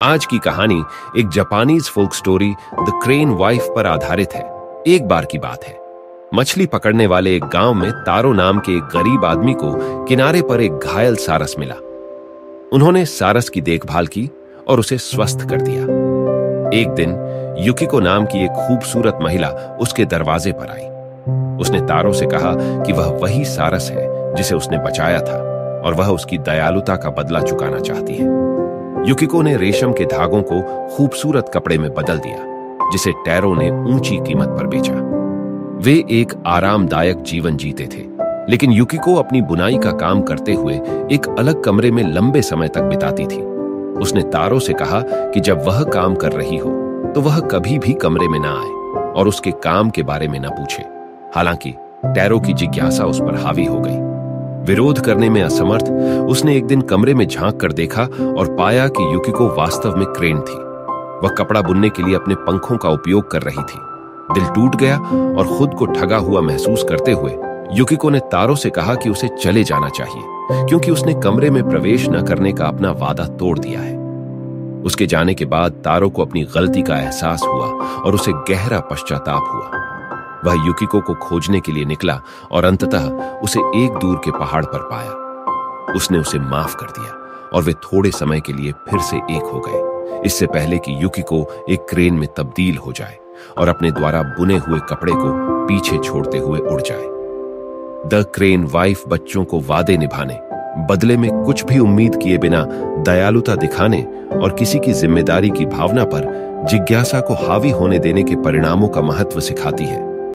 आज की कहानी एक Japanese folk story the crane wife पर आधारित है। एक बार की बात है, मछली पकड़ने वाले एक गांव में तारो नाम के एक गरीब आदमी को किनारे पर एक घायल सारस मिला। उन्होंने सारस की देखभाल की और उसे स्वस्थ कर दिया। एक दिन युकिको नाम की एक खूबसूरत महिला उसके दरवाजे पर आई। उसने तारो से कहा कि वह वही सारस है जिसे उसने बचाया था और वह उसकी दयालुता का बदला चुकाना चाहती है। युकिको ने रेशम के धागों को खूबसूरत कपड़े में बदल दिया, जिसे टैरो ने ऊंची कीमत पर बेचा। वे एक आरामदायक जीवन जीते थे, लेकिन युकिको अपनी बुनाई का काम करते हुए एक अलग कमरे में लंबे समय तक बिताती थी। उसने तारो से कहा कि जब वह काम कर रही हो तो वह कभी भी कमरे में ना आए और उसके काम के बारे में न पूछे। हालांकि टैरो की जिज्ञासा उस पर हावी हो गई। विरोध करने में असमर्थ, उसने एक दिन कमरे में झांक कर देखा और पाया कि युकिको वास्तव में क्रेन थी। वह कपड़ा बुनने के लिए अपने पंखों का उपयोग कर रही थी। दिल टूट गया और खुद को ठगा हुआ महसूस करते हुए युकिको ने तारो से कहा कि उसे चले जाना चाहिए, क्योंकि उसने कमरे में प्रवेश न करने का अपना वादा तोड़ दिया है। उसके जाने के बाद तारो को अपनी गलती का एहसास हुआ और उसे गहरा पश्चाताप हुआ। वह युकिको को खोजने के लिए निकला और अंततः उसे एक दूर के पहाड़ पर पाया। उसने उसे माफ कर दिया और वे थोड़े समय के लिए फिर से एक हो गए, इससे पहले कि युकिको एक क्रेन में तब्दील हो जाए और अपने द्वारा बुने हुए कपड़े को पीछे छोड़ते हुए उड़ जाए। द क्रेन वाइफ बच्चों को वादे निभाने, बदले में कुछ भी उम्मीद किए बिना दयालुता दिखाने और किसी की जिम्मेदारी की भावना पर जिज्ञासा को हावी होने देने के परिणामों का महत्व सिखाती है।